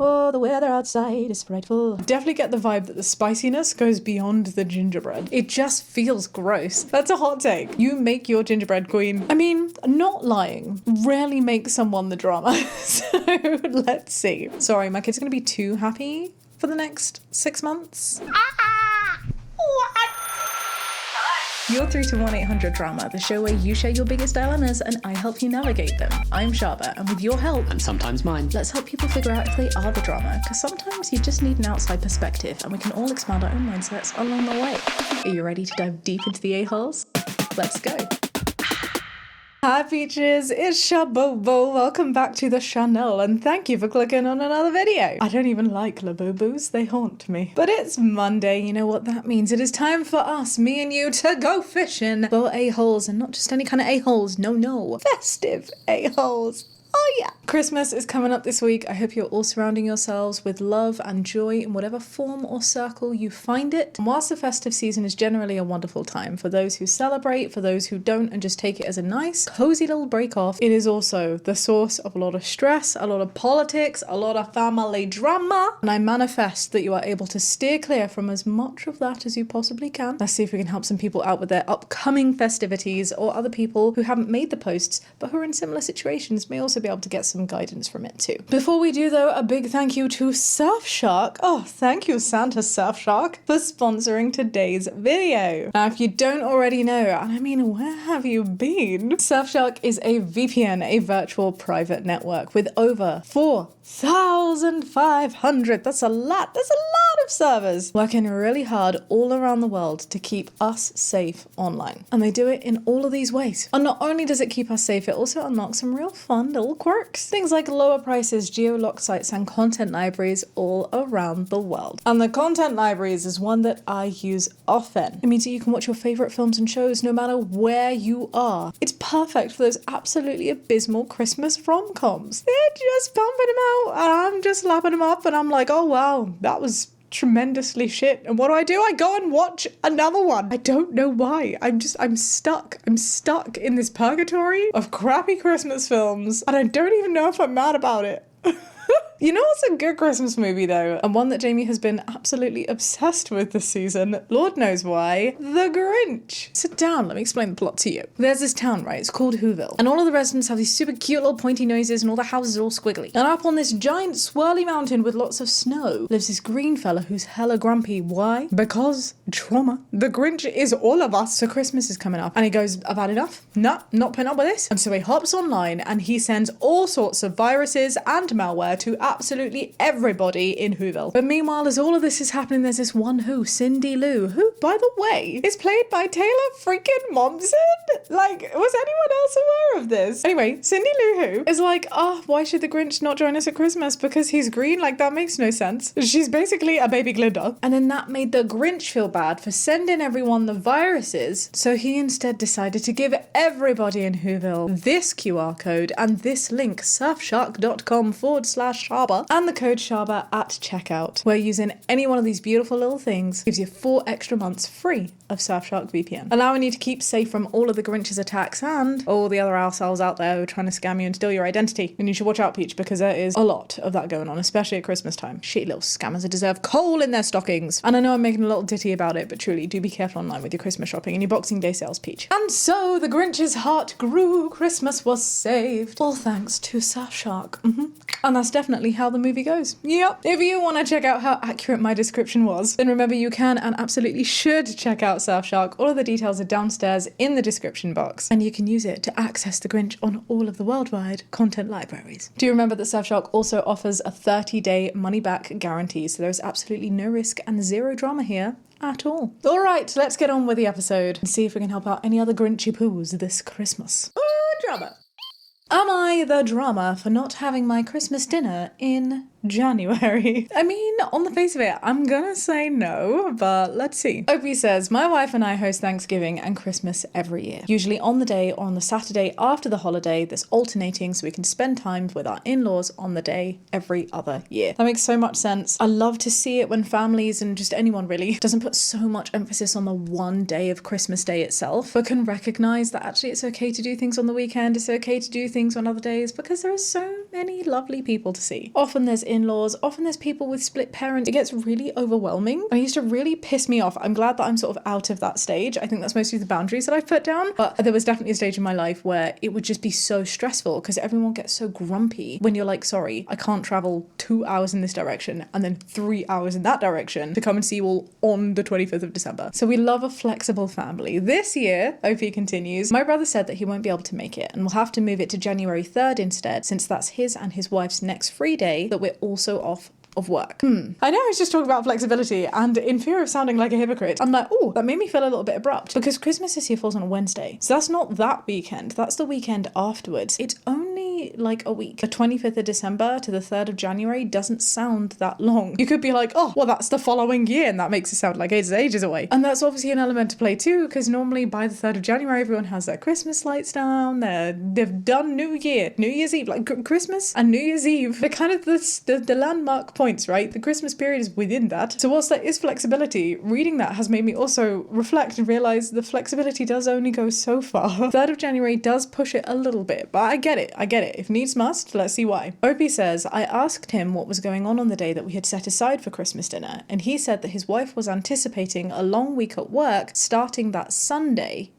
Oh, the weather outside is frightful. I definitely get the vibe that the spiciness goes beyond the gingerbread. It just feels gross. That's a hot take. You make your gingerbread queen. I mean, not lying. Rarely makes someone the drama. So let's see. Sorry, my kid's gonna be too happy for the next 6 months. You're through to 1-800-DRAMA, the show where you share your biggest dilemmas and I help you navigate them. I'm Shaaba, and with your help, and sometimes mine, let's help people figure out if they are the drama, because sometimes you just need an outside perspective and we can all expand our own mindsets along the way. Are you ready to dive deep into the a-holes? Let's go. Hi peaches, it's Shaaba. Welcome back to the channel and thank you for clicking on another video. I don't even like labubus, they haunt me. But it's Monday, you know what that means. It is time for us, me and you, to go fishing for a-holes, and not just any kind of a-holes, no, festive a-holes. Oh yeah. Christmas is coming up this week. I hope you're all surrounding yourselves with love and joy in whatever form or circle you find it. And whilst the festive season is generally a wonderful time for those who celebrate, for those who don't and just take it as a nice, cozy little break off, it is also the source of a lot of stress, a lot of politics, a lot of family drama. And I manifest that you are able to steer clear from as much of that as you possibly can. Let's see if we can help some people out with their upcoming festivities, or other people who haven't made the posts but who are in similar situations may also be able to get some guidance from it too. Before we do though, a big thank you to Surfshark. Oh, thank you Santa Surfshark for sponsoring today's video. Now, if you don't already know, and I mean, where have you been? Surfshark is a VPN, a virtual private network with over 4,500. That's a lot of servers working really hard all around the world to keep us safe online. And they do it in all of these ways. And not only does it keep us safe, it also unlocks some real fun little quirks. Things like lower prices, geo-locked sites, and content libraries all around the world. And the content libraries is one that I use often. It means that you can watch your favorite films and shows no matter where you are. It's perfect for those absolutely abysmal Christmas rom-coms. They're just pumping them out and I'm just lapping them up and I'm like, oh wow, that was tremendously shit. And what do? I go and watch another one. I don't know why. I'm stuck. I'm stuck in this purgatory of crappy Christmas films and I don't even know if I'm mad about it. You know what's a good Christmas movie though, and one that Jamie has been absolutely obsessed with this season, Lord knows why, The Grinch. Sit down, let me explain the plot to you. There's this town, right, it's called Whoville, and all of the residents have these super cute little pointy noses and all the houses are all squiggly. And up on this giant swirly mountain with lots of snow lives this green fella who's hella grumpy. Why? Because trauma. The Grinch is all of us. So Christmas is coming up and he goes, I've had enough. No, not putting up with this. And so he hops online and he sends all sorts of viruses and malware to absolutely everybody in Whoville. But meanwhile, as all of this is happening, there's this one Cindy Lou, who, by the way, is played by Taylor freaking Momsen. Like, was anyone else aware of this? Anyway, Cindy Lou Who is like, oh, why should the Grinch not join us at Christmas? Because he's green? Like, that makes no sense. She's basically a baby Glinda. And then that made the Grinch feel bad for sending everyone the viruses. So he instead decided to give everybody in Whoville this QR code and this link, surfshark.com/Shaaba, and the code Shaaba at checkout, where using any one of these beautiful little things gives you 4 extra months free of Surfshark VPN, allowing you to keep safe from all of the Grinch's attacks and all the other assholes out there who are trying to scam you and steal your identity. And you should watch out, Peach, because there is a lot of that going on, especially at Christmas time. Shitty little scammers that deserve coal in their stockings. And I know I'm making a little ditty about it, but truly, do be careful online with your Christmas shopping and your Boxing Day sales, Peach. And so the Grinch's heart grew, Christmas was saved, all thanks to Surfshark. And that's definitely how the movie goes. Yep. If you want to check out how accurate my description was, then remember you can and absolutely should check out Surfshark. All of the details are downstairs in the description box, and you can use it to access the Grinch on all of the worldwide content libraries. Do you remember that Surfshark also offers a 30-day money-back guarantee, so there's absolutely no risk and zero drama here at all. All right, let's get on with the episode and see if we can help out any other Grinchy poos this Christmas. Drama. Am I the drama for not having my Christmas dinner in January? I mean, on the face of it, I'm gonna say no, but let's see. Opie says, my wife and I host Thanksgiving and Christmas every year, usually on the day or on the Saturday after the holiday that's alternating so we can spend time with our in-laws on the day every other year. That makes so much sense. I love to see it when families and just anyone really doesn't put so much emphasis on the one day of Christmas Day itself, but can recognize that actually it's okay to do things on the weekend, it's okay to do things on other days, because there is so many lovely people to see. Often there's in-laws, often there's people with split parents. It gets really overwhelming. And it used to really piss me off. I'm glad that I'm sort of out of that stage. I think that's mostly the boundaries that I've put down. But there was definitely a stage in my life where it would just be so stressful because everyone gets so grumpy when you're like, sorry, I can't travel 2 hours in this direction and then 3 hours in that direction to come and see you all on the 25th of December. So we love a flexible family. This year, OP continues, my brother said that he won't be able to make it and we'll have to move it to January 3rd instead, since that's his and his wife's next free day that we're also off of work. I know I was just talking about flexibility, and in fear of sounding like a hypocrite, I'm like, oh, that made me feel a little bit abrupt because Christmas this year falls on a Wednesday. So that's not that weekend, that's the weekend afterwards. It's only like a week. The 25th of December to the 3rd of January doesn't sound that long. You could be like, oh, well, that's the following year, and that makes it sound like it's ages away. And that's obviously an element to play too, because normally by the 3rd of January, everyone has their Christmas lights down, they've done New Year's Eve, like Christmas and New Year's Eve. They're kind of the landmark points, right? The Christmas period is within that. So whilst there is flexibility, reading that has made me also reflect and realize the flexibility does only go so far. 3rd of January does push it a little bit, but I get it. If needs must, let's see why. Opie says, I asked him what was going on the day that we had set aside for Christmas dinner, and he said that his wife was anticipating a long week at work starting that Sunday.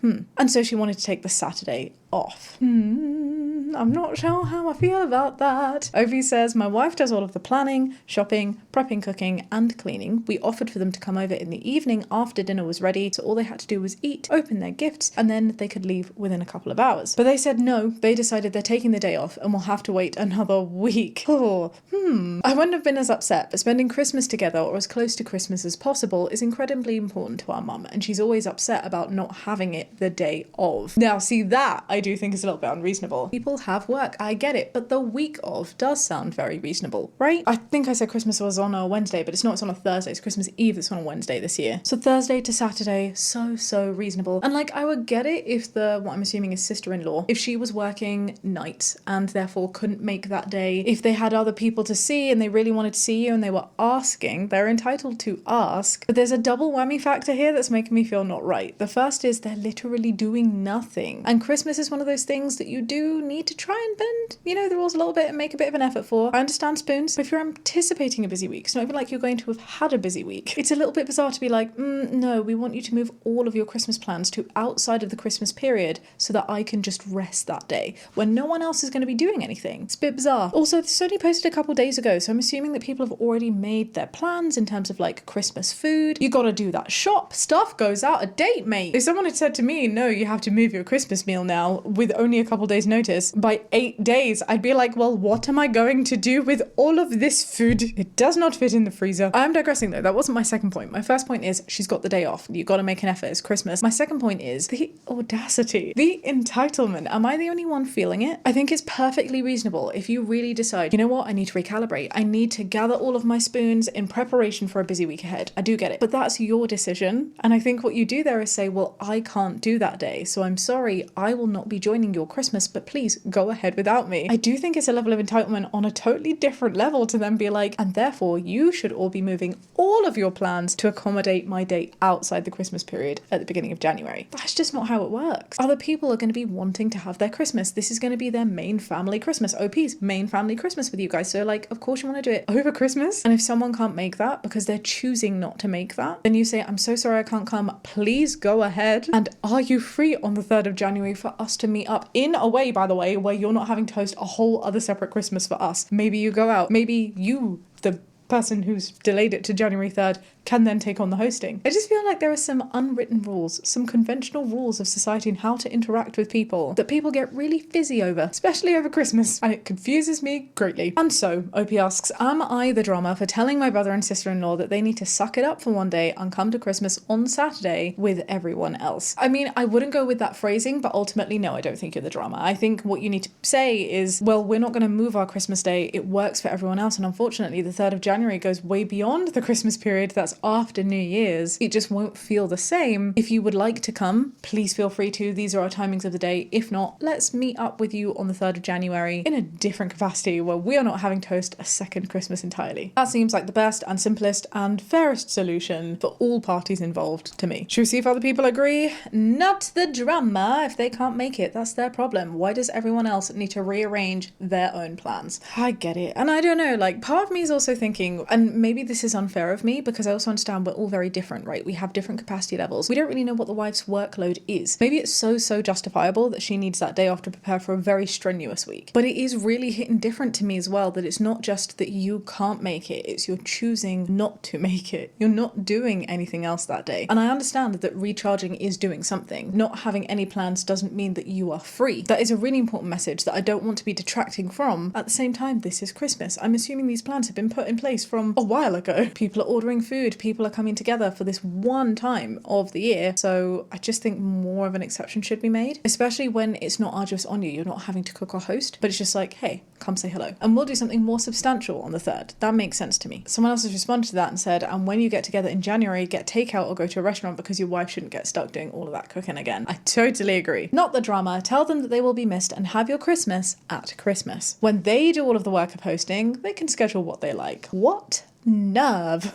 And so she wanted to take the Saturday off. I'm not sure how I feel about that. Ovi says, my wife does all of the planning, shopping, prepping, cooking, and cleaning. We offered for them to come over in the evening after dinner was ready, so all they had to do was eat, open their gifts, and then they could leave within a couple of hours. But they said no, they decided they're taking the day off and will have to wait another week. I wouldn't have been as upset, but spending Christmas together or as close to Christmas as possible is incredibly important to our mum, and she's always upset about not having it the day of. Now, see, that I do think is a little bit unreasonable. People have work, I get it, but the week of does sound very reasonable, right? I think I said Christmas was on a Wednesday, but it's not, it's on a Thursday. It's Christmas Eve that's on a Wednesday this year. So Thursday to Saturday, so reasonable. And like, I would get it if what I'm assuming is sister-in-law, if she was working nights and therefore couldn't make that day, if they had other people to see and they really wanted to see you and they were asking, they're entitled to ask. But there's a double whammy factor here that's making me feel not right. The first is they're literally doing nothing. And Christmas is one of those things that you do need to try and bend, the rules a little bit and make a bit of an effort for. I understand spoons, but if you're anticipating a busy week, it's not even like you're going to have had a busy week. It's a little bit bizarre to be like, no, we want you to move all of your Christmas plans to outside of the Christmas period so that I can just rest that day when no one else is going to be doing anything. It's a bit bizarre. Also, this only posted a couple days ago, so I'm assuming that people have already made their plans in terms of like Christmas food. You gotta do that shop. Stuff goes out of date, mate. If someone had said to me, no, you have to move your Christmas meal now with only a couple days notice by 8 days, I'd be like, well, what am I going to do with all of this food? It does not fit in the freezer. I'm digressing though. That wasn't my second point. My first point is she's got the day off. You got to make an effort. It's Christmas. My second point is the audacity, the entitlement. Am I the only one feeling it? I think it's perfectly reasonable if you really decide, you know what, I need to recalibrate. I need to gather all of my spoons in preparation for a busy week ahead. I do get it, but that's your decision. And I think what you do there is say, well, I can't do that day, so I'm sorry, I will not be joining your Christmas, but please go ahead without me. I do think it's a level of entitlement on a totally different level to then be like, and therefore you should all be moving all of your plans to accommodate my date outside the Christmas period at the beginning of January. That's just not how it works. Other people are going to be wanting to have their Christmas. This is going to be their main family Christmas. OP's main family Christmas with you guys. So like, of course you want to do it over Christmas. And if someone can't make that because they're choosing not to make that, then you say, I'm so sorry I can't come. Please go ahead. And are you free on the 3rd of January for us to meet up in a way, by the way, where you're not having to host a whole other separate Christmas for us? Maybe you go out. Maybe you, the person who's delayed it to January 3rd, can then take on the hosting. I just feel like there are some unwritten rules, some conventional rules of society and how to interact with people that people get really fizzy over, especially over Christmas, and it confuses me greatly. And so, OP asks, am I the drama for telling my brother and sister-in-law that they need to suck it up for one day and come to Christmas on Saturday with everyone else? I mean, I wouldn't go with that phrasing, but ultimately, no, I don't think you're the drama. I think what you need to say is, well, we're not going to move our Christmas day. It works for everyone else, and unfortunately, the 3rd of January January goes way beyond the Christmas period. That's after New Year's. It just won't feel the same. If you would like to come, please feel free to. These are our timings of the day. If not, let's meet up with you on the 3rd of January in a different capacity where we are not having to host a second Christmas entirely. That seems like the best and simplest and fairest solution for all parties involved to me. Should we see if other people agree? Not the drama. If they can't make it, that's their problem. Why does everyone else need to rearrange their own plans? I get it. And I don't know, like, part of me is also thinking, and maybe this is unfair of me because I also understand we're all very different, right? We have different capacity levels. We don't really know what the wife's workload is. Maybe it's so justifiable that she needs that day off to prepare for a very strenuous week. But it is really hitting different to me as well, that it's not just that you can't make it, it's you're choosing not to make it. You're not doing anything else that day. And I understand that recharging is doing something. Not having any plans doesn't mean that you are free. That is a really important message that I don't want to be detracting from. At the same time, this is Christmas. I'm assuming these plans have been put in place from a while ago. People are ordering food. People are coming together for this one time of the year. So I just think more of an exception should be made, especially when it's not arduous on you. You're not having to cook or host, but it's just like, hey, come say hello. And we'll do something more substantial on the 3rd. That makes sense to me. Someone else has responded to that and said, and when you get together in January, get takeout or go to a restaurant because your wife shouldn't get stuck doing all of that cooking again. I totally agree. Not the drama. Tell them that they will be missed and have your Christmas at Christmas. When they do all of the work of hosting, they can schedule what they like. What nerve.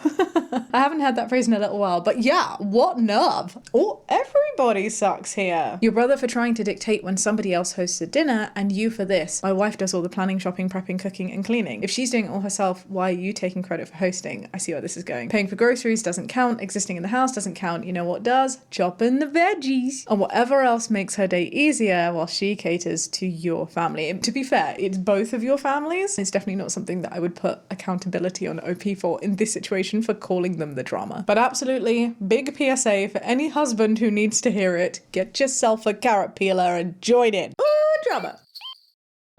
I haven't heard that phrase in a little while, but yeah, what nerve. Oh, everybody sucks here. Your brother for trying to dictate when somebody else hosts a dinner, and you for this. My wife does all the planning, shopping, prepping, cooking, and cleaning. If she's doing it all herself, why are you taking credit for hosting? I see where this is going. Paying for groceries doesn't count. Existing in the house doesn't count. You know what does? Chopping the veggies. And whatever else makes her day easier while she caters to your family. To be fair, it's both of your families. It's definitely not something that I would put accountability on OP for in this situation for calling them the drama. But absolutely, big PSA for any husband who needs to hear it. Get yourself a carrot peeler and join in. Ooh, drama.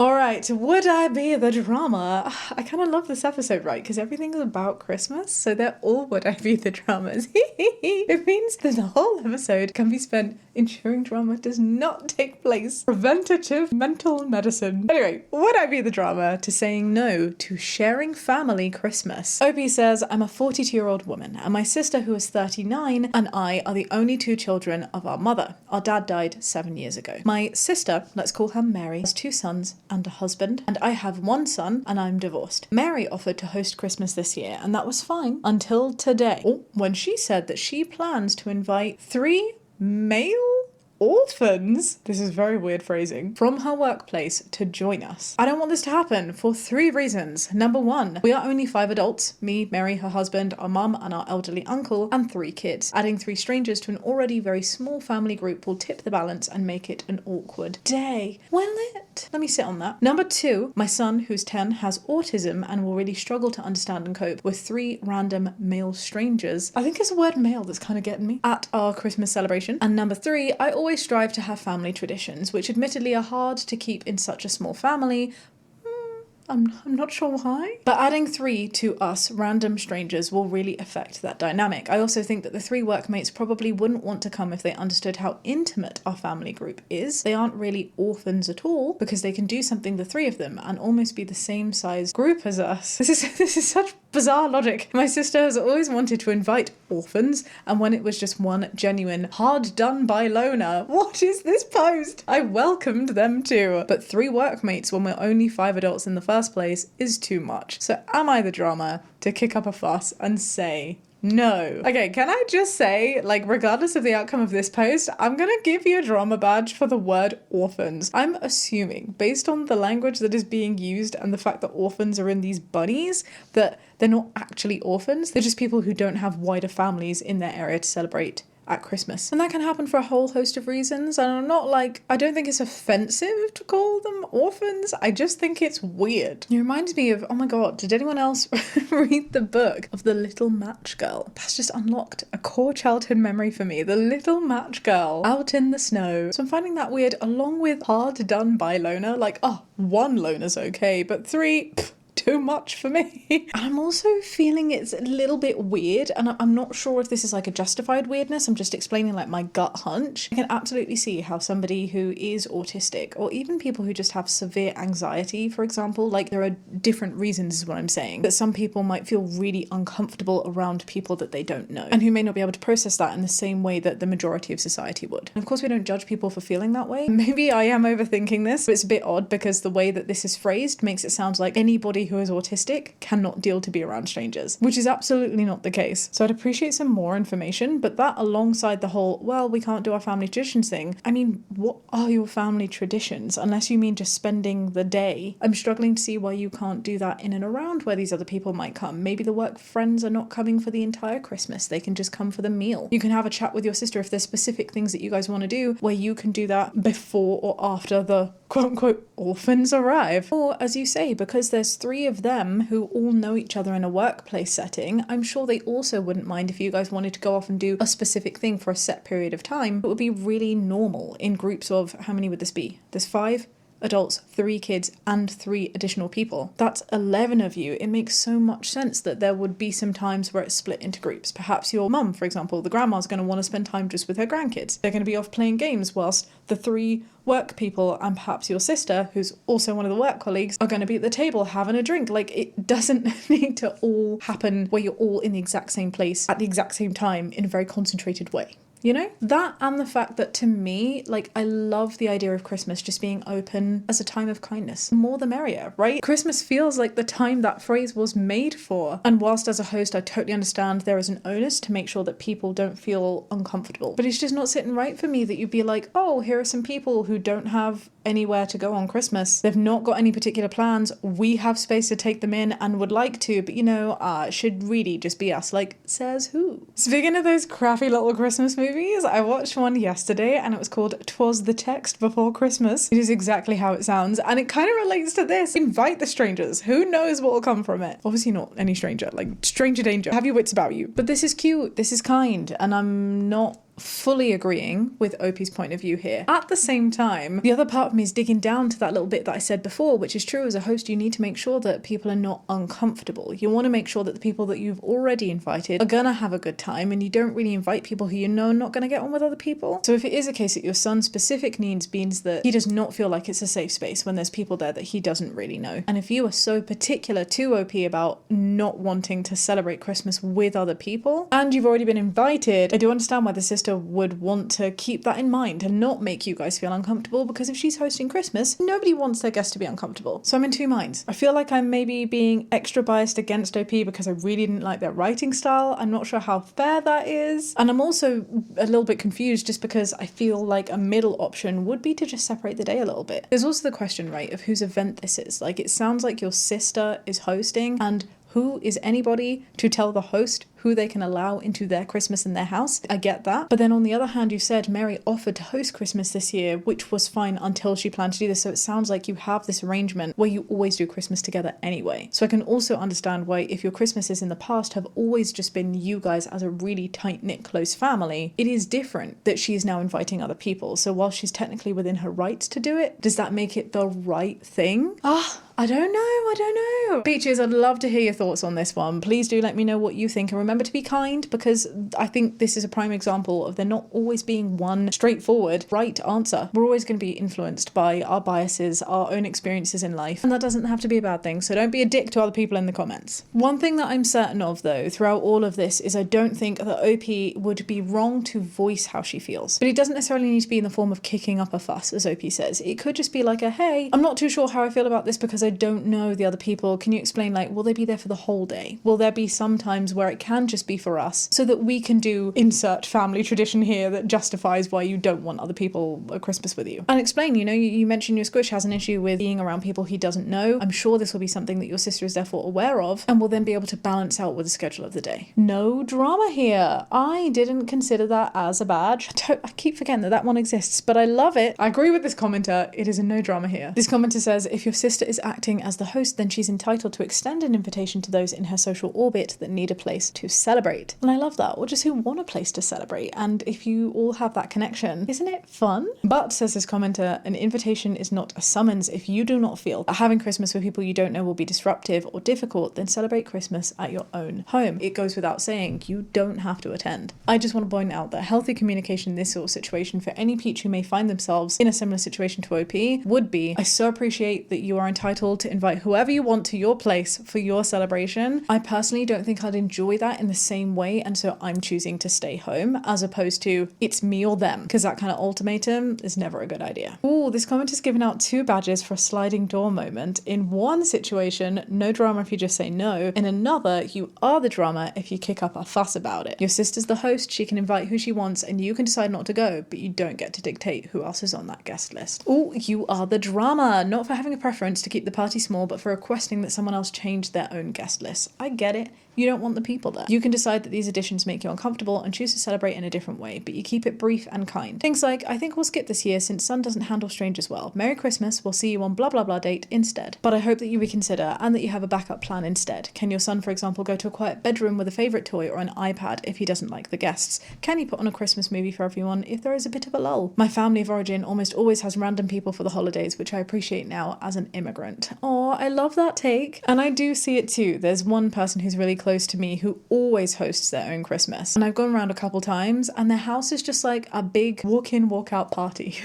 Alright, would I be the drama? I kind of love this episode, right? Because everything is about Christmas, so they're all would I be the dramas. It means that the whole episode can be spent ensuring drama does not take place. Preventative mental medicine. Anyway, would I be the drama to saying no to sharing family Christmas? Opie says, I'm a 42-year-old woman, and my sister, who is 39, and I are the only two children of our mother. Our dad died 7 years ago. My sister, let's call her Mary, has 2 sons and a husband, and I have 1 son and I'm divorced. Mary offered to host Christmas this year, and that was fine until today, when she said that she plans to invite 3 male orphans, this is very weird phrasing, from her workplace to join us. I don't want this to happen for 3 reasons. Number 1, we are only 5 adults, me, Mary, her husband, our mum and our elderly uncle, and 3 kids. Adding 3 strangers to an already very small family group will tip the balance and make it an awkward day. Will it? Let me sit on that. Number 2, my son, who's 10, has autism and will really struggle to understand and cope with 3 random male strangers. I think it's the word male that's kind of getting me. At our Christmas celebration. And number 3, I always strive to have family traditions, which admittedly are hard to keep in such a small family. I'm not sure why. But adding 3 to us random strangers will really affect that dynamic. I also think that the 3 workmates probably wouldn't want to come if they understood how intimate our family group is. They aren't really orphans at all because they can do something, the 3 of them, and almost be the same size group as us. This is such bizarre logic. My sister has always wanted to invite orphans, and when it was just one genuine hard done by loner, what is this post? I welcomed them too. But 3 workmates when we're only 5 adults in the first place is too much. So am I the drama to kick up a fuss and say no? Okay, can I just say, like, regardless of the outcome of this post, I'm gonna give you a drama badge for the word orphans. I'm assuming, based on the language that is being used and the fact that orphans are in these bunnies, that they're not actually orphans. They're just people who don't have wider families in their area to celebrate at Christmas. And that can happen for a whole host of reasons. And I'm not like, I don't think it's offensive to call them orphans. I just think it's weird. It reminds me of, oh my God, did anyone else read the book of The Little Match Girl? That's just unlocked a core childhood memory for me. The Little Match Girl out in the snow. So I'm finding that weird, along with hard done by loner. Like, 1 loner's okay, but 3, too much for me. And I'm also feeling it's a little bit weird, and I'm not sure if this is like a justified weirdness. I'm just explaining like my gut hunch. I can absolutely see how somebody who is autistic, or even people who just have severe anxiety, for example, like there are different reasons is what I'm saying, that some people might feel really uncomfortable around people that they don't know, and who may not be able to process that in the same way that the majority of society would. And of course, we don't judge people for feeling that way. Maybe I am overthinking this, but it's a bit odd because the way that this is phrased makes it sound like anybody who is autistic cannot deal to be around strangers, which is absolutely not the case. So I'd appreciate some more information, but that alongside the whole, well, we can't do our family traditions thing. I mean, what are your family traditions? Unless you mean just spending the day. I'm struggling to see why you can't do that in and around where these other people might come. Maybe the work friends are not coming for the entire Christmas. They can just come for the meal. You can have a chat with your sister if there's specific things that you guys want to do where you can do that before or after the quote-unquote orphans arrive. Or, as you say, because there's 3 of them who all know each other in a workplace setting, I'm sure they also wouldn't mind if you guys wanted to go off and do a specific thing for a set period of time. It would be really normal in groups of, how many would this be? There's 5 adults, 3 kids, and 3 additional people. That's 11 of you. It makes so much sense that there would be some times where it's split into groups. Perhaps your mum, for example, the grandma's going to want to spend time just with her grandkids. They're going to be off playing games whilst the 3 work people and perhaps your sister, who's also one of the work colleagues, are going to be at the table having a drink. Like, it doesn't need to all happen where you're all in the exact same place at the exact same time in a very concentrated way. You know? That and the fact that to me, like, I love the idea of Christmas just being open as a time of kindness. The more the merrier, right? Christmas feels like the time that phrase was made for. And whilst as a host, I totally understand there is an onus to make sure that people don't feel uncomfortable. But it's just not sitting right for me that you'd be like, oh, here are some people who don't have anywhere to go on Christmas. They've not got any particular plans. We have space to take them in and would like to, but you know, it should really just be us. Like, says who? Speaking of those crappy little Christmas movies, I watched one yesterday and it was called 'Twas the Text Before Christmas. It is exactly how it sounds, and it kind of relates to this. Invite the strangers. Who knows what will come from it? Obviously not any stranger, like stranger danger. Have your wits about you. But this is cute. This is kind, and I'm not fully agreeing with OP's point of view here. At the same time, the other part of me is digging down to that little bit that I said before, which is true. As a host, you need to make sure that people are not uncomfortable. You want to make sure that the people that you've already invited are gonna have a good time, and you don't really invite people who you know are not gonna get on with other people. So if it is a case that your son's specific needs means that he does not feel like it's a safe space when there's people there that he doesn't really know, and if you are so particular to OP about not wanting to celebrate Christmas with other people, and you've already been invited, I do understand why the sister would want to keep that in mind and not make you guys feel uncomfortable, because if she's hosting Christmas, nobody wants their guests to be uncomfortable. So I'm in 2 minds. I feel like I'm maybe being extra biased against OP because I really didn't like their writing style. I'm not sure how fair that is. And I'm also a little bit confused just because I feel like a middle option would be to just separate the day a little bit. There's also the question, right, of whose event this is. Like, it sounds like your sister is hosting, and who is anybody to tell the host who they can allow into their Christmas in their house? I get that. But then on the other hand, you said Mary offered to host Christmas this year, which was fine until she planned to do this. So it sounds like you have this arrangement where you always do Christmas together anyway. So I can also understand why, if your Christmases in the past have always just been you guys as a really tight-knit, close family, it is different that she's now inviting other people. So while she's technically within her rights to do it, does that make it the right thing? I don't know. Peaches, I'd love to hear your thoughts on this one. Please do let me know what you think, and remember to be kind, because I think this is a prime example of there not always being one straightforward right answer. We're always going to be influenced by our biases, our own experiences in life, and that doesn't have to be a bad thing, so don't be a dick to other people in the comments. One thing that I'm certain of, though, throughout all of this is I don't think that OP would be wrong to voice how she feels. But it doesn't necessarily need to be in the form of kicking up a fuss, as OP says. It could just be like a, hey, I'm not too sure how I feel about this because I don't know the other people. Can you explain, like, will they be there for the whole day? Will there be some times where it can just be for us, so that we can do insert family tradition here that justifies why you don't want other people at Christmas with you? And explain, you know, you mentioned your squish has an issue with being around people he doesn't know. I'm sure this will be something that your sister is therefore aware of and will then be able to balance out with the schedule of the day. No drama here. I didn't consider that as a badge. I keep forgetting that one exists, but I love it. I agree with this commenter. It is a no drama here. This commenter says, if your sister is acting as the host, then she's entitled to extend an invitation to those in her social orbit that need a place to celebrate. And I love that, or just who want a place to celebrate. And if you all have that connection, isn't it fun? But, says this commenter, an invitation is not a summons. If you do not feel that having Christmas with people you don't know will be disruptive or difficult, then celebrate Christmas at your own home. It goes without saying, you don't have to attend. I just want to point out that healthy communication in this sort of situation for any peach who may find themselves in a similar situation to OP would be, I so appreciate that you are entitled to invite whoever you want to your place for your celebration. I personally don't think I'd enjoy that in the same way, and so I'm choosing to stay home, as opposed to it's me or them, because that kind of ultimatum is never a good idea. Oh, this comment has given out 2 badges for a sliding door moment. In one situation, no drama if you just say no. In another, you are the drama if you kick up a fuss about it. Your sister's the host, she can invite who she wants, and you can decide not to go, but you don't get to dictate who else is on that guest list. Oh, you are the drama, not for having a preference to keep the party small, but for requesting that someone else change their own guest list. I get it. You don't want the people there. You can decide that these additions make you uncomfortable and choose to celebrate in a different way, but you keep it brief and kind. Things like, I think we'll skip this year since Sun doesn't handle strangers well. Merry Christmas, we'll see you on blah blah blah date instead. But I hope that you reconsider and that you have a backup plan instead. Can your son, for example, go to a quiet bedroom with a favourite toy or an iPad if he doesn't like the guests? Can you put on a Christmas movie for everyone if there is a bit of a lull? My family of origin almost always has random people for the holidays, which I appreciate now as an immigrant. Oh, I love that take. And I do see it too. There's one person who's really close to me who always hosts their own Christmas. And I've gone around a couple times and their house is just like a big walk-in, walk-out party.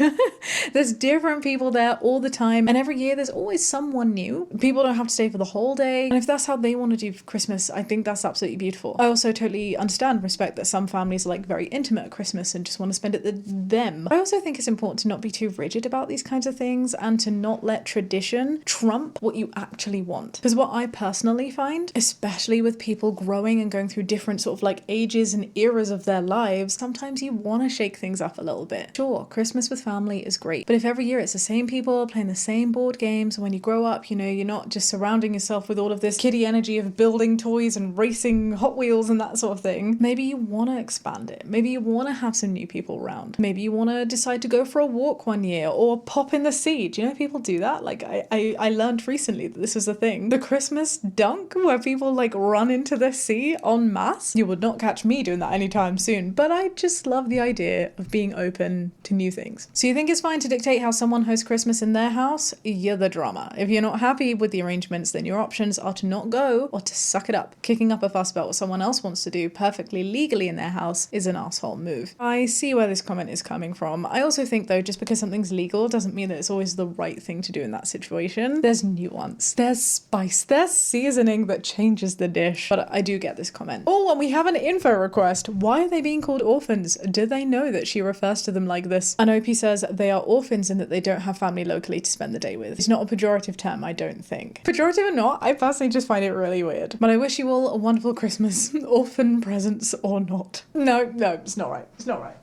There's different people there all the time. And every year there's always someone new. People don't have to stay for the whole day. And if that's how they want to do Christmas, I think that's absolutely beautiful. I also totally understand and respect that some families are like very intimate at Christmas and just want to spend it with them. I also think it's important to not be too rigid about these kinds of things and to not let tradition trump what you actually want. Because what I personally find, especially with people growing and going through different sort of like ages and eras of their lives, sometimes you want to shake things up a little bit. Sure, Christmas with family is great, but if every year it's the same people playing the same board games, when you grow up, you know, you're not just surrounding yourself with all of this kiddie energy of building toys and racing Hot Wheels and that sort of thing. Maybe you want to expand it. Maybe you want to have some new people around. Maybe you want to decide to go for a walk one year or pop in the sea. Do you know people do that? Like I learned recently that this was a thing. The Christmas dunk where people like run into the sea en masse. You would not catch me doing that anytime soon, but I just love the idea of being open to new things. So you think it's fine to dictate how someone hosts Christmas in their house? You're the drama. If you're not happy with the arrangements, then your options are to not go or to suck it up. Kicking up a fuss about what someone else wants to do perfectly legally in their house is an asshole move. I see where this comment is coming from. I also think though, just because something's legal doesn't mean that it's always the right thing to do in that situation. There's nuance, there's spice, there's seasoning that changes the dish. But I do get this comment. Oh, and we have an info request. Why are they being called orphans? Do they know that she refers to them like this? And OP says they are orphans in that they don't have family locally to spend the day with. It's not a pejorative term, I don't think. Pejorative or not, I personally just find it really weird. But I wish you all a wonderful Christmas, orphan presents or not. No, it's not right. It's not right.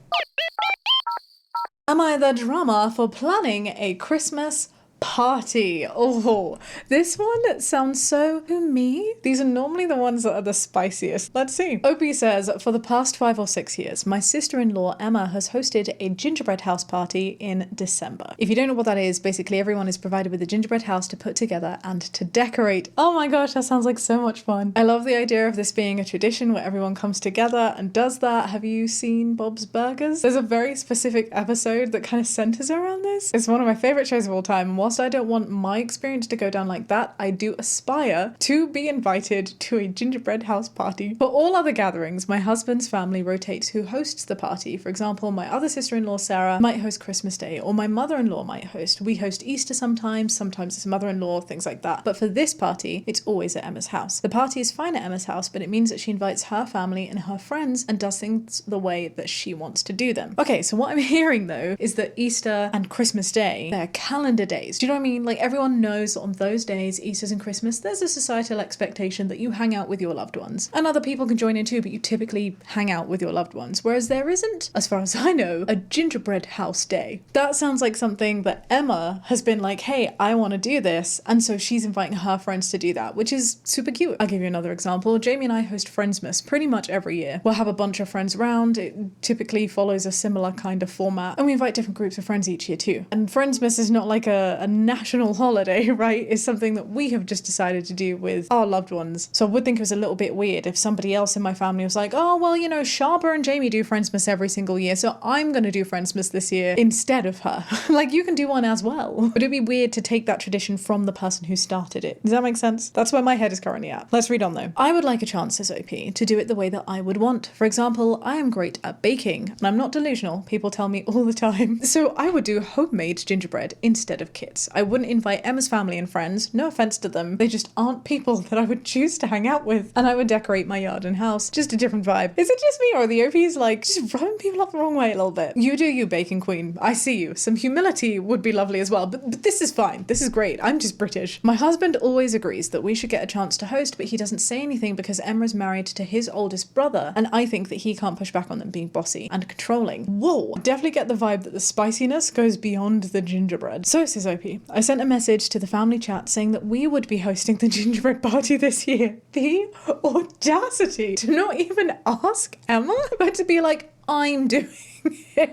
Am I the drama for planning a Christmas party? Oh, this one sounds so me. These are normally the ones that are the spiciest. Let's see. Opie says, for the past 5 or 6 years, my sister-in-law Emma has hosted a gingerbread house party in December. If you don't know what that is, basically everyone is provided with a gingerbread house to put together and to decorate. Oh my gosh, that sounds like so much fun. I love the idea of this being a tradition where everyone comes together and does that. Have you seen Bob's Burgers? There's a very specific episode that kind of centers around this. It's one of my favorite shows of all time, and whilst I don't want my experience to go down like that, I do aspire to be invited to a gingerbread house party. For all other gatherings, my husband's family rotates who hosts the party. For example, my other sister-in-law Sarah might host Christmas Day, or my mother-in-law might host. We host Easter sometimes it's mother-in-law, things like that. But for this party, it's always at Emma's house. The party is fine at Emma's house, but it means that she invites her family and her friends and does things the way that she wants to do them. Okay, so what I'm hearing though is that Easter and Christmas Day, they're calendar days. Do you know what I mean? Like everyone knows that on those days, Easter's and Christmas, there's a societal expectation that you hang out with your loved ones. And other people can join in too, but you typically hang out with your loved ones. Whereas there isn't, as far as I know, a gingerbread house day. That sounds like something that Emma has been like, hey, I want to do this. And so she's inviting her friends to do that, which is super cute. I'll give you another example. Jamie and I host Friendsmas pretty much every year. We'll have a bunch of friends around. It typically follows a similar kind of format. And we invite different groups of friends each year too. And Friendsmas is not like a a national holiday, right, is something that we have just decided to do with our loved ones. So I would think it was a little bit weird if somebody else in my family was like, oh, well, you know, Shaaba and Jamie do Friendsmas every single year, so I'm going to do Friendsmas this year instead of her. Like, you can do one as well. Would it be weird to take that tradition from the person who started it? Does that make sense? That's where my head is currently at. Let's read on though. I would like a chance, says OP, to do it the way that I would want. For example, I am great at baking, and I'm not delusional. People tell me all the time. So I would do homemade gingerbread instead of kits. I wouldn't invite Emma's family and friends. No offense to them. They just aren't people that I would choose to hang out with. And I would decorate my yard and house. Just a different vibe. Is it just me, or are the OPs like just rubbing people up the wrong way a little bit? You do you, baking queen. I see you. Some humility would be lovely as well, but this is fine. This is great. I'm just British. My husband always agrees that we should get a chance to host, but he doesn't say anything because Emma's married to his oldest brother, and I think that he can't push back on them being bossy and controlling. Whoa, definitely get the vibe that the spiciness goes beyond the gingerbread. So, says OP, I sent a message to the family chat saying that we would be hosting the gingerbread party this year. The audacity to not even ask Emma, but to be like, I'm doing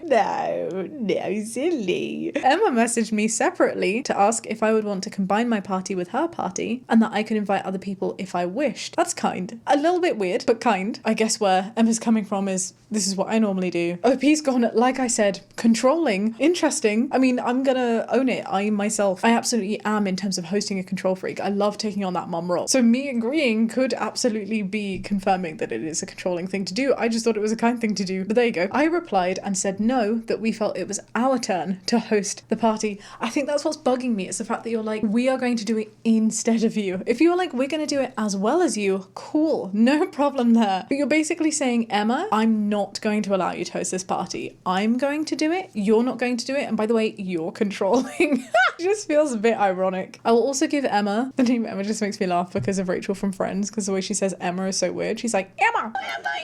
No, silly. Emma messaged me separately to ask if I would want to combine my party with her party and that I could invite other people if I wished. That's kind. A little bit weird, but kind. I guess where Emma's coming from is this is what I normally do. OP's gone, like I said, controlling. Interesting. I mean, I'm gonna own it. I absolutely am in terms of hosting a control freak. I love taking on that mum role. So me agreeing could absolutely be confirming that it is a controlling thing to do. I just thought it was a kind thing to do. But there you go. I replied and said no, that we felt it was our turn to host the party. I think that's what's bugging me. It's the fact that you're like, we are going to do it instead of you. If you're like, we're going to do it as well as you, cool, no problem there. But you're basically saying, Emma, I'm not going to allow you to host this party. I'm going to do it. You're not going to do it. And by the way, you're controlling. It just feels a bit ironic. I will also give Emma, the name Emma just makes me laugh because of Rachel from Friends, because the way she says Emma is so weird. She's like, Emma!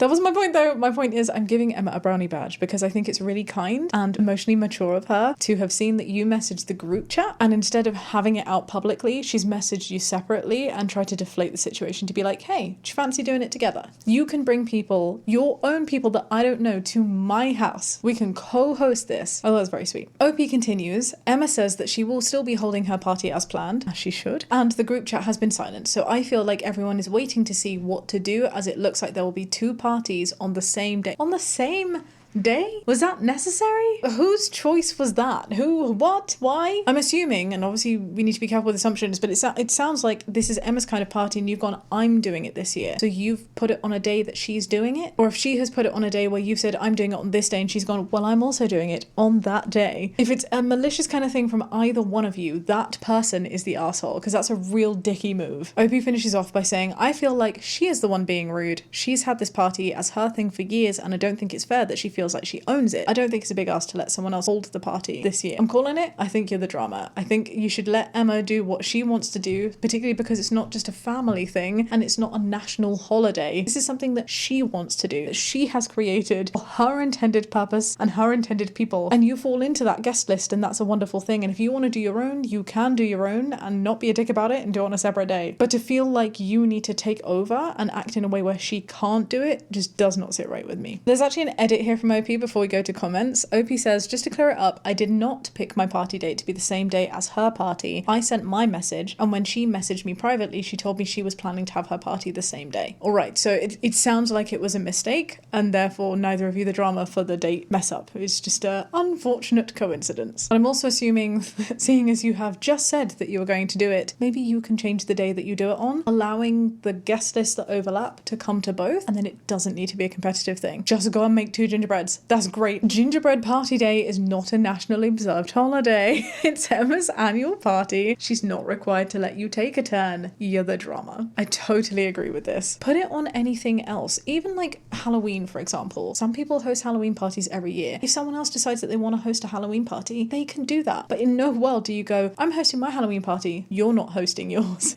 That was my point though. My point is I'm giving Emma a brownie badge because I think it's really kind and emotionally mature of her to have seen that you messaged the group chat, and instead of having it out publicly, she's messaged you separately and tried to deflate the situation to be like, hey, do you fancy doing it together? You can bring people, your own people that I don't know, to my house. We can co-host this. Oh, that's very sweet. OP continues, Emma says that she will still be holding her party as planned, as she should, and the group chat has been silent, so I feel like everyone is waiting to see what to do, as it looks like there will be two parties on the same day. On the same day? Was that necessary? Whose choice was that? Who? What? Why? I'm assuming, and obviously we need to be careful with assumptions, but it sounds like this is Emma's kind of party and you've gone, I'm doing it this year. So you've put it on a day that she's doing it? Or if she has put it on a day where you've said, I'm doing it on this day, and she's gone, well, I'm also doing it on that day. If it's a malicious kind of thing from either one of you, that person is the arsehole, because that's a real dicky move. OP finishes off by saying, I feel like she is the one being rude. She's had this party as her thing for years, and I don't think it's fair that she feels like she owns it. I don't think it's a big ask to let someone else hold the party this year. I'm calling it. I think you're the drama. I think you should let Emma do what she wants to do, particularly because it's not just a family thing and it's not a national holiday. This is something that she wants to do, that she has created for her intended purpose and her intended people, and you fall into that guest list, and that's a wonderful thing. And if you want to do your own, you can do your own and not be a dick about it and do it on a separate day. But to feel like you need to take over and act in a way where she can't do it just does not sit right with me. There's actually an edit here from OP before we go to comments. OP says, just to clear it up, I did not pick my party date to be the same day as her party. I sent my message, and when she messaged me privately, she told me she was planning to have her party the same day. All right, so it sounds like it was a mistake, and therefore neither of you the drama for the date mess up. It's just a unfortunate coincidence. But I'm also assuming, seeing as you have just said that you were going to do it, maybe you can change the day that you do it on, allowing the guest lists that overlap to come to both, and then it doesn't need to be a competitive thing. Just go and make 2 gingerbreads. That's great. Gingerbread party day is not a nationally observed holiday. It's Emma's annual party. She's not required to let you take a turn. You're the drama. I totally agree with this. Put it on anything else. Even like Halloween, for example. Some people host Halloween parties every year. If someone else decides that they want to host a Halloween party, they can do that. But in no world do you go, I'm hosting my Halloween party, you're not hosting yours.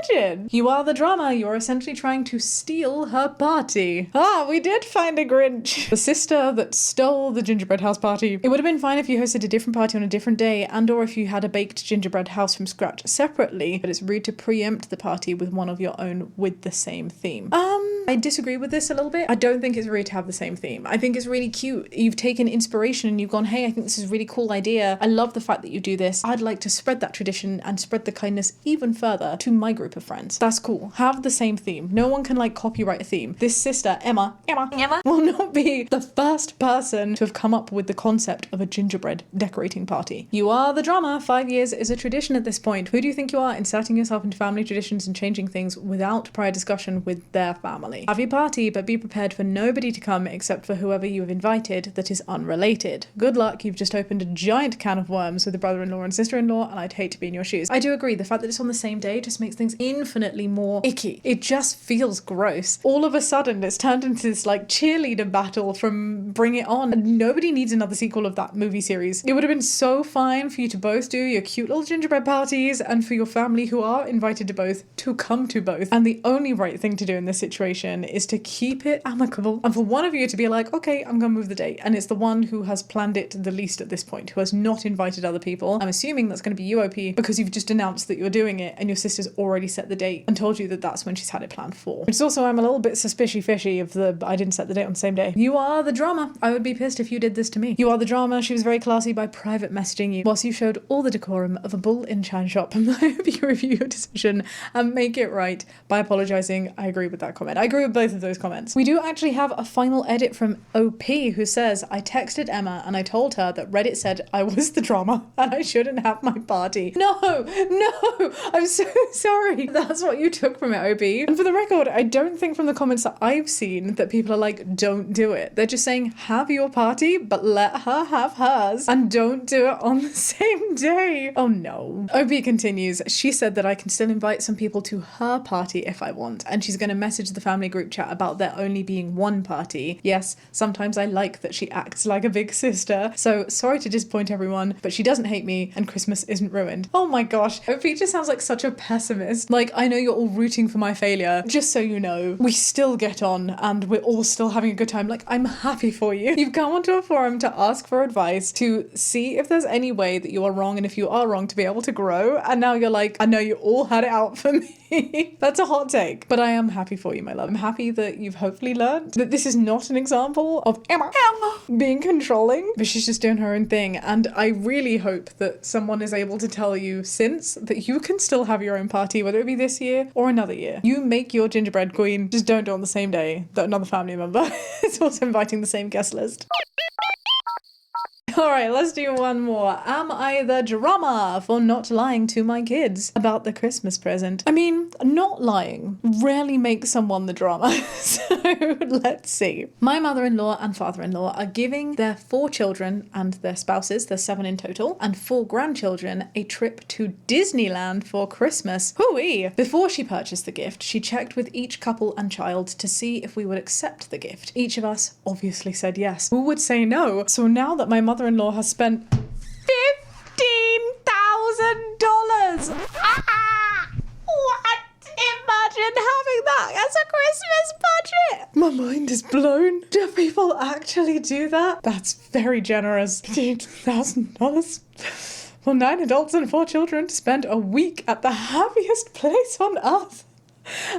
Imagine! You are the drama. You're essentially trying to steal her party. Ah, we did find a Grinch. The sister sister that stole the gingerbread house party. It would have been fine if you hosted a different party on a different day, and or if you had a baked gingerbread house from scratch separately, but it's rude to preempt the party with one of your own with the same theme. I disagree with this a little bit. I don't think it's rude to have the same theme. I think it's really cute. You've taken inspiration and you've gone, hey, I think this is a really cool idea. I love the fact that you do this. I'd like to spread that tradition and spread the kindness even further to my group of friends. That's cool. Have the same theme. No one can copyright a theme. This sister, Emma, will not be the first person to have come up with the concept of a gingerbread decorating party. You are the drama. 5 years is a tradition at this point. Who do you think you are, inserting yourself into family traditions and changing things without prior discussion with their family? Have your party, but be prepared for nobody to come except for whoever you have invited that is unrelated. Good luck, you've just opened a giant can of worms with a brother-in-law and sister-in-law, and I'd hate to be in your shoes. I do agree, the fact that it's on the same day just makes things infinitely more icky. It just feels gross. All of a sudden, it's turned into this cheerleader battle from Bring It On. Nobody needs another sequel of that movie series. It would have been so fine for you to both do your cute little gingerbread parties, and for your family who are invited to both to come to both. And the only right thing to do in this situation is to keep it amicable, and for one of you to be like, okay, I'm gonna move the date, and it's the one who has planned it the least at this point, who has not invited other people. I'm assuming that's going to be you, OP, because you've just announced that you're doing it and your sister's already set the date and told you that that's when she's had it planned for. Which is also, I'm a little bit suspicious-fishy of the I didn't set the date on the same day. You are the drama. I would be pissed if you did this to me. You are the drama. She was very classy by private messaging you whilst you showed all the decorum of a bull in china shop. I hope you review your decision and make it right by apologising. I agree with that comment. I agree with both of those comments. We do actually have a final edit from OP who says, I texted Emma and I told her that Reddit said I was the drama and I shouldn't have my party. No, I'm so sorry. That's what you took from it, OP. And for the record, I don't think from the comments that I've seen that people are like, don't do it. They're just saying, have your party, but let her have hers and don't do it on the same day. Oh no. OP continues, she said that I can still invite some people to her party if I want, and she's going to message the family group chat about there only being one party. Yes, sometimes I like that she acts like a big sister, so sorry to disappoint everyone, but she doesn't hate me and Christmas isn't ruined. Oh my gosh, OP just sounds like such a pessimist. I know you're all rooting for my failure. Just so you know, we still get on and we're all still having a good time. I'm happy for you. You've come onto a forum to ask for advice, to see if there's any way that you are wrong, and if you are wrong, to be able to grow, and now you're like, I know you all had it out for me. That's a hot take, but I am happy for you, my love. I'm happy that you've hopefully learned that this is not an example of Emma being controlling, but she's just doing her own thing. And I really hope that someone is able to tell you since that you can still have your own party, whether it be this year or another year. You make your gingerbread queen, just don't do it on the same day that another family member is also inviting the same guest list. Alright, let's do one more. Am I the drama for not lying to my kids about the Christmas present? I mean, not lying rarely makes someone the drama. So let's see. My mother-in-law and father-in-law are giving their 4 children and their spouses, there's 7 in total, and 4 grandchildren a trip to Disneyland for Christmas. Hooey! Before she purchased the gift, she checked with each couple and child to see if we would accept the gift. Each of us obviously said yes. Who would say no? So now that my mother-in-law has spent $15,000. What? Imagine having that as a Christmas budget. My mind is blown. Do people actually do that? That's very generous. $15,000 for 9 adults and 4 children to spend a week at the happiest place on earth.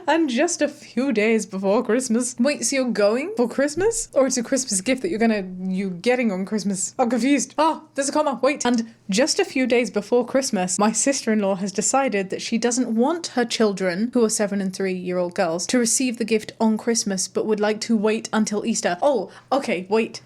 And just a few days before Christmas. Wait, so you're going for Christmas? Or it's a Christmas gift that you're getting on Christmas? I'm confused. There's a comma. Wait. And just a few days before Christmas, my sister-in-law has decided that she doesn't want her children, who are 7 and 3-year-old girls, to receive the gift on Christmas, but would like to wait until Easter. Oh, okay, wait.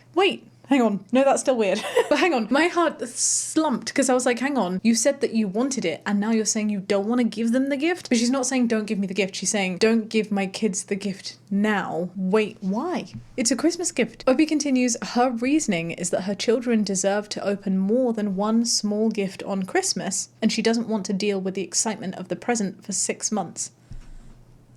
Hang on. No, that's still weird. But hang on. My heart slumped because I was like, hang on. You said that you wanted it and now you're saying you don't want to give them the gift? But she's not saying don't give me the gift. She's saying don't give my kids the gift now. Wait, why? It's a Christmas gift. Obi continues, her reasoning is that her children deserve to open more than one small gift on Christmas and she doesn't want to deal with the excitement of the present for 6 months.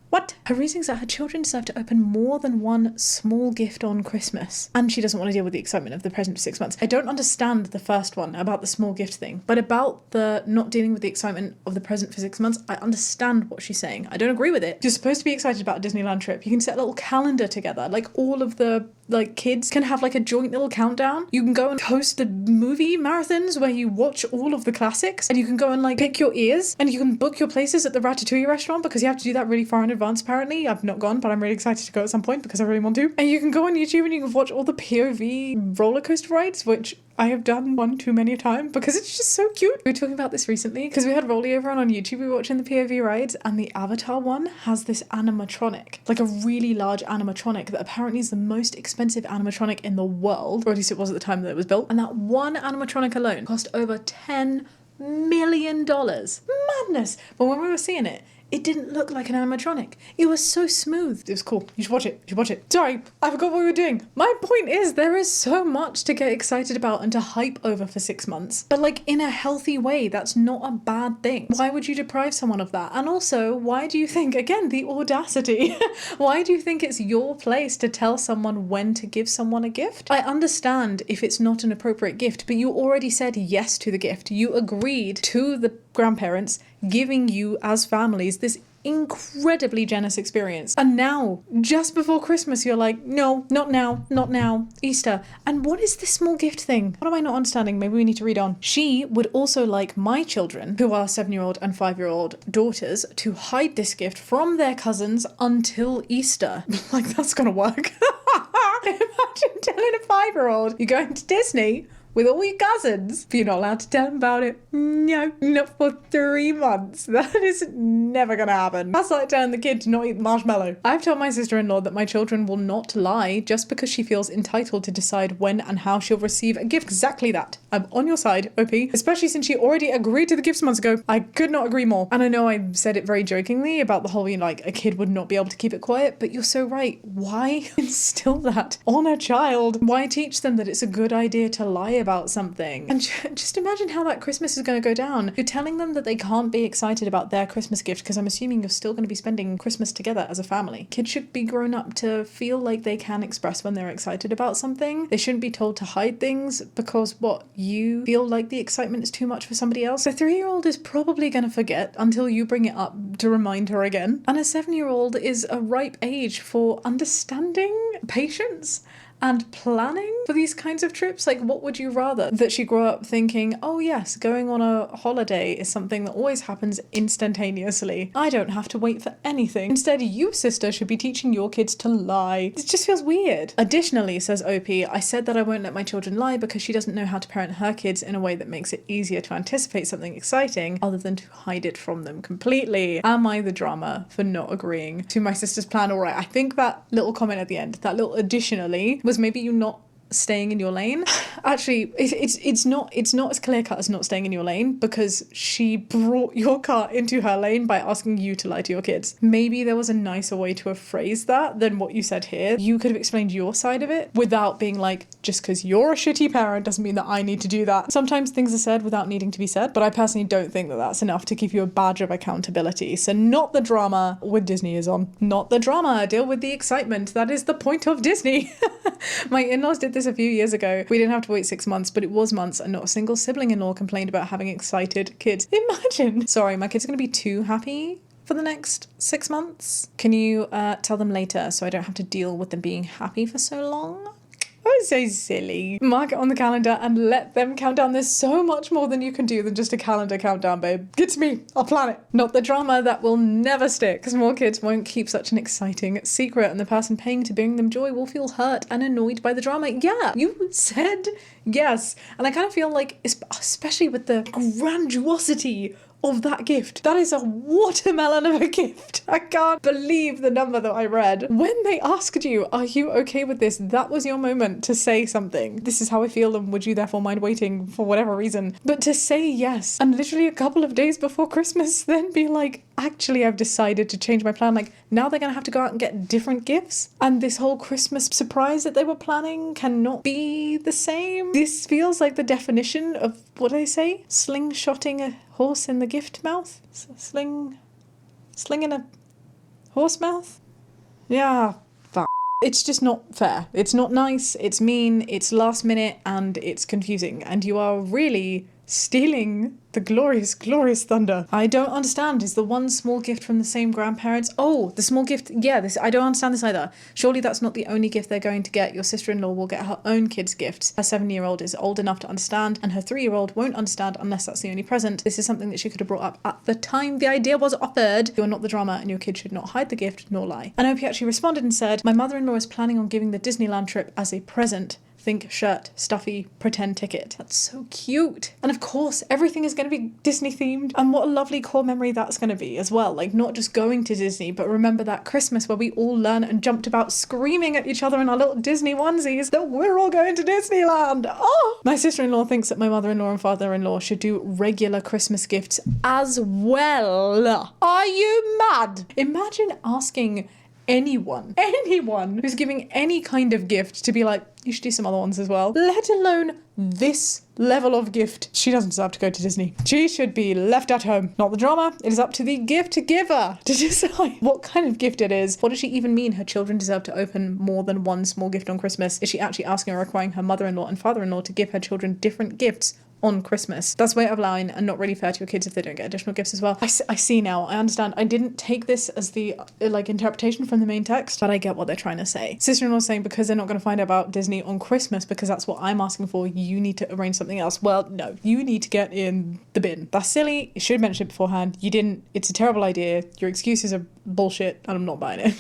What? Her reasoning is that her children deserve to open more than one small gift on Christmas. And she doesn't want to deal with the excitement of the present for 6 months. I don't understand the first one about the small gift thing. But about the not dealing with the excitement of the present for 6 months, I understand what she's saying. I don't agree with it. You're supposed to be excited about a Disneyland trip. You can set a little calendar together. All of the like kids can have like a joint little countdown. You can go and host the movie marathons where you watch all of the classics, and you can go and like pick your ears, and you can book your places at the Ratatouille restaurant, because you have to do that really far in advance apparently. I've not gone, but I'm really excited to go at some point because I really want to. And you can go on YouTube and you can watch all the POV roller coaster rides, which I have done one too many a time because it's just so cute. We were talking about this recently because we had Rolly over on YouTube. We were watching the POV rides, and the Avatar one has this animatronic, like a really large animatronic that apparently is the most expensive animatronic in the world, or at least it was at the time that it was built. And that one animatronic alone cost over $10 million. Madness. But when we were seeing it, it didn't look like an animatronic. It was so smooth. It was cool. You should watch it. You should watch it. Sorry, I forgot what we were doing. My point is, there is so much to get excited about and to hype over for 6 months. But like in a healthy way, that's not a bad thing. Why would you deprive someone of that? And also, why do you think, again, the audacity, why do you think it's your place to tell someone when to give someone a gift? I understand if it's not an appropriate gift, but you already said yes to the gift. You agreed to the grandparents giving you as families this incredibly generous experience. And now, just before Christmas, you're like, no, not now, not now, Easter. And what is this small gift thing? What am I not understanding? Maybe we need to read on. She would also like my children, who are 7-year-old and 5-year-old daughters, to hide this gift from their cousins until Easter. Like, that's gonna work. Imagine telling a 5-year-old you're going to Disney with all your cousins, but you're not allowed to tell them about it. No, not for 3 months. That is never gonna happen. That's like telling the kid to not eat marshmallow. I've told my sister-in-law that my children will not lie just because she feels entitled to decide when and how she'll receive a gift. Exactly that. I'm on your side, OP, especially since she already agreed to the gifts months ago. I could not agree more. And I know I said it very jokingly about the whole, you know, like a kid would not be able to keep it quiet, but you're so right. Why instill that on a child? Why teach them that it's a good idea to lie about something? And just imagine how that Christmas is going to go down. You're telling them that they can't be excited about their Christmas gift because I'm assuming you're still going to be spending Christmas together as a family. Kids should be grown up to feel like they can express when they're excited about something. They shouldn't be told to hide things because what, you feel like the excitement is too much for somebody else. A 3-year-old is probably going to forget until you bring it up to remind her again. And a 7-year-old is a ripe age for understanding, patience, and planning for these kinds of trips. Like, what would you rather? That she grew up thinking, oh yes, going on a holiday is something that always happens instantaneously. I don't have to wait for anything. Instead, you, sister, should be teaching your kids to lie. It just feels weird. Additionally, says OP, I said that I won't let my children lie because she doesn't know how to parent her kids in a way that makes it easier to anticipate something exciting other than to hide it from them completely. Am I the drama for not agreeing to my sister's plan? All right, I think that little comment at the end, that little additionally, was maybe you not staying in your lane. Actually, it's not as clear cut as not staying in your lane, because she brought your car into her lane by asking you to lie to your kids. Maybe there was a nicer way to have phrased that than what you said here. You could have explained your side of it without being like, just because you're a shitty parent doesn't mean that I need to do that. Sometimes things are said without needing to be said, but I personally don't think that that's enough to give you a badge of accountability. So not the drama when Disney is on. Not the drama. Deal with the excitement. That is the point of Disney. My in-laws did this a few years ago. We didn't have to wait 6 months, but it was months, and not a single sibling-in-law complained about having excited kids. Imagine. Sorry, my kids are going to be too happy for the next 6 months. Can you tell them later so I don't have to deal with them being happy for so long? Oh, so silly. Mark it on the calendar and let them count down. There's so much more than you can do than just a calendar countdown, babe. Get to me. I'll plan it. Not the drama that will never stick. Small kids won't keep such an exciting secret, and the person paying to bring them joy will feel hurt and annoyed by the drama. Yeah, you said yes. And I kind of feel like, especially with the grandiosity of that gift. That is a watermelon of a gift. I can't believe the number that I read. When they asked you, are you okay with this? That was your moment to say something. This is how I feel, and would you therefore mind waiting for whatever reason? But to say yes, and literally a couple of days before Christmas, then be like, actually, I've decided to change my plan. Like, now they're gonna have to go out and get different gifts. And this whole Christmas surprise that they were planning cannot be the same. This feels like the definition of, what do they say? Slingshotting a horse in the gift mouth? Slinging a horse mouth? Yeah, fuck. It's just not fair. It's not nice, it's mean, it's last minute, and it's confusing. And you are really stealing the glorious, glorious thunder. I don't understand. Is the one small gift from the same grandparents? Oh, the small gift. Yeah, I don't understand this either. Surely that's not the only gift they're going to get. Your sister-in-law will get her own kids' gifts. Her 7-year-old is old enough to understand, and her 3-year-old won't understand unless that's the only present. This is something that she could have brought up at the time the idea was offered. You're not the drama, and your kid should not hide the gift nor lie. And Opie actually responded and said, my mother-in-law is planning on giving the Disneyland trip as a present. Think shirt, stuffy, pretend ticket. That's so cute. And of course, everything is going to be Disney themed. And what a lovely core memory that's going to be as well. Like, not just going to Disney, but remember that Christmas where we all learned and jumped about screaming at each other in our little Disney onesies that we're all going to Disneyland. Oh! My sister-in-law thinks that my mother-in-law and father-in-law should do regular Christmas gifts as well. Are you mad? Imagine asking anyone who's giving any kind of gift to be like, you should do some other ones as well, let alone this level of gift. She doesn't deserve to go to Disney. She should be left at home. Not the drama. It is up to the gift giver to decide what kind of gift it is. What does she even mean her children deserve to open more than one small gift on Christmas? Is she actually asking or requiring her mother-in-law and father-in-law to give her children different gifts on Christmas? That's way out of line and not really fair to your kids if they don't get additional gifts as well. I see now. I understand. I didn't take this as the interpretation from the main text, but I get what they're trying to say. Sister-in-law saying because they're not going to find out about Disney on Christmas because that's what I'm asking for, you need to arrange something else. Well, no, you need to get in the bin. That's silly. You should have mentioned it beforehand. You didn't. It's a terrible idea. Your excuses are bullshit and I'm not buying it.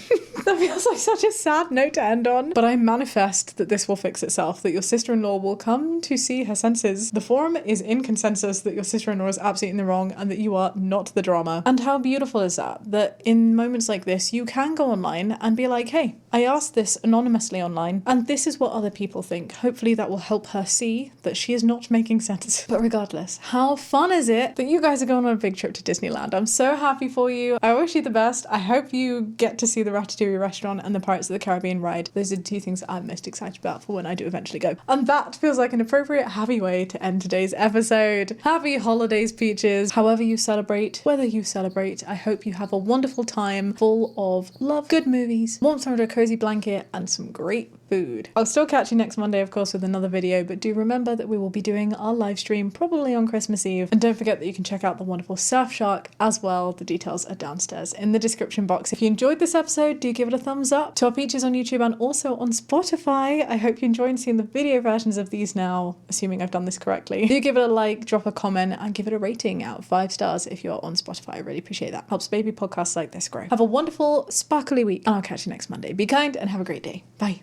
That feels like such a sad note to end on. But I manifest that this will fix itself, that your sister-in-law will come to see her senses. The forum is in consensus that your sister-in-law is absolutely in the wrong and that you are not the drama. And how beautiful is that? That in moments like this, you can go online and be like, hey, I asked this anonymously online and this is what other people think. Hopefully that will help her see that she is not making sense. But regardless, how fun is it that you guys are going on a big trip to Disneyland? I'm so happy for you. I wish you the best. I hope you get to see the Ratatouille restaurant and the Pirates of the Caribbean ride. Those are the two things I'm most excited about for when I do eventually go. And that feels like an appropriate happy way to end today's episode. Happy holidays, Peaches. However you celebrate, whether you celebrate, I hope you have a wonderful time full of love, good movies, warmth under a cozy blanket, and some great food. I'll still catch you next Monday, of course, with another video, but do remember that we will be doing our live stream probably on Christmas Eve. And don't forget that you can check out the wonderful Surfshark as well. The details are downstairs in the description box. If you enjoyed this episode, do give it a thumbs up. To our Peaches on YouTube and also on Spotify, I hope you enjoyed seeing the video versions of these now, assuming I've done this correctly. Do give it a like, drop a comment, and give it a rating out of 5 stars if you're on Spotify. I really appreciate that. Helps baby podcasts like this grow. Have a wonderful, sparkly week, and I'll catch you next Monday. Be kind and have a great day. Bye.